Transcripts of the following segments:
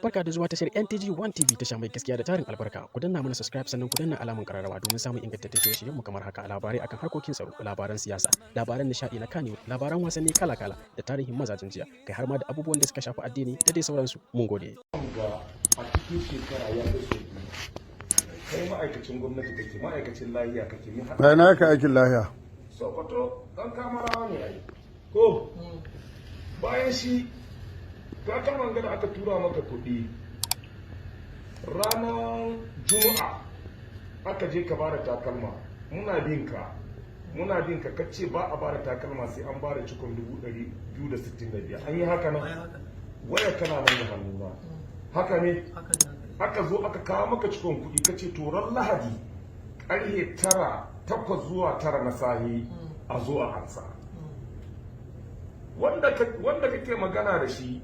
Barka da zuwa tashar NTG One TV, tasha mai gaskiya da tarin albarka. Ku danna mana subscribe sannan ku danna alamun kararrawa domin samun ingantaccen shirye-shiryenmu kamar haka: labarai akan harkokin tsaro, labaran siyasa, labaran nishaɗi na Kannywood, labaran wasanni kala-kala da tarihin mazajen jiya, kai har ma da abubuwan da suka shafi addini da dai sauransu. Mun gode. A cikin shekara ya kashe kai ma'aikacin gwamnati kake, ma'aikacin lahiya kake, ni har na ka aikin lahiya Sokoto dan kamarawa ne ai ko bayan shi ka kalman gada aka tura maka kuɗi ranar juma'a aka je ka bada takalma muna bin ka kace ba a bada takalma sai an bada cikon 265. an yi haka nan waya kana nan da hannuna haka ne aka zo aka kawo maka cikon kuɗi kace to ran lahadi ƙarfe 8 zuwa 9 na sahi a zo a ansa wanda kake magana da shi,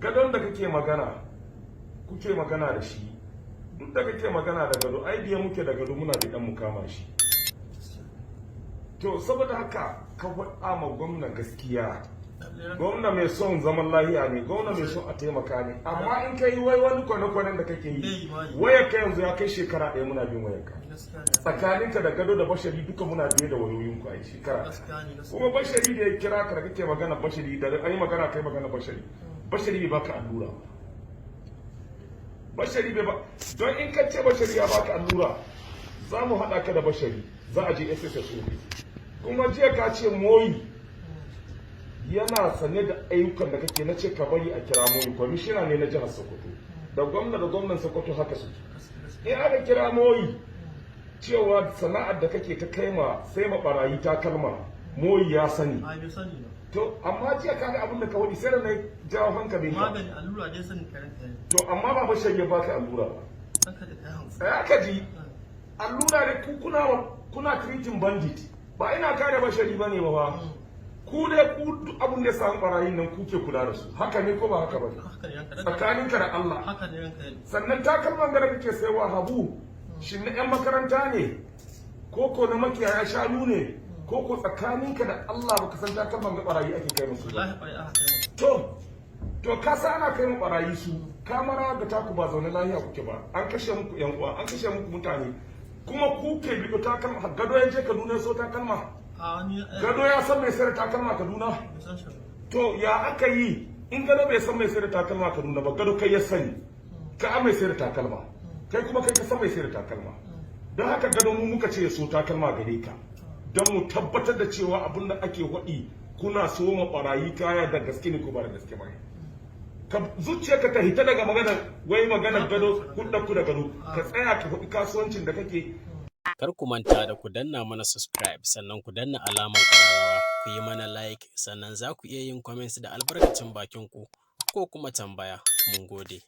gadon da kake kuke magana da shi, duk da kake magana da gado ai biya muke da gado muna da dan mu kama shi. To saboda haka ka faɗa ma gwamna gaskiya, gwamna mai son zaman lahiya ne, gwamna mai son a taimaka ne, amma in ka yi wani kwane-kwanen da kake yi wayar ka yanzu ya kai shekara ɗaya muna bin wayar ka, tsakaninka da gado da bashari duka muna biye da wayoyin ku a shekara. Kuma bashari da ya kira ka da kake magana bashari da an yi magana kai magana bashari bai baka allura, bashari bai ba, don in ka ce bashari ya baka allura za mu haɗa ka da bashari, za a je SSSO. kuma jiya ka ce moyi yana sane da ayyukan da kake, na ce ka bari a kira moyi, kwamishina ne na jihar Sokoto da gwamnan Sokoto haka suke. In aka kira moyi cewa sana'ar da kake ta kaima sai ma barayi takalma, moyi ya sani. To amma jiya ka ga abin da ka wadi sai da na jawo hankalin ka. Magani allura dai sani karanta. To amma ba bashar ya baka allura ba. Tsaya ka ji, allura da kuna treating bandit. Ba ina kare bashari bane ba. Ku dai duk abin da ya samu barayin nan kuke kula da su, haka ne ko ba haka ba? Tsakaninka da Allah. Haka ne ranka yi. Sannan takalman da kake saiwa Habu, shin na 'yan makaranta ne, koko na makiyaya shanu ne, koko tsakaninka da Allah baka san takalman ga barayi ake kai musu ba. To ka sa ana kai mu barayi su, kamara ga taku ba zaune lahiya kuke ba, an kashe muku yan uwa, an kashe muku mutane, kuma ku ke bido takalma, gado ya je Kaduna so takalma. Gado ya san mai sayar takalma Kaduna? To ya aka yi in gado bai san mai sayar takalma Kaduna ba, gado kai ya sani, ka mai sayar takalma, kai kuma kai ka san mai sayar takalma. Don haka gado mu muka ce so takalma gare ka, don mu tabbatar da cewa abin da ake waɗi kuna so ma barayi kaya da gaske ne ko ba da gaske ba. Ka zuciyarka ta hita daga maganar gado, hudda ku da gado, ka tsaya ka faɗi kasuwancin da kake. Kar ku manta da ku danna mana subscribe sannan ku danna alamar kararrawa, ku yi mana like, sannan za ku iya yin comments da albarkacin bakin ku ko kuma tambaya. Mun gode.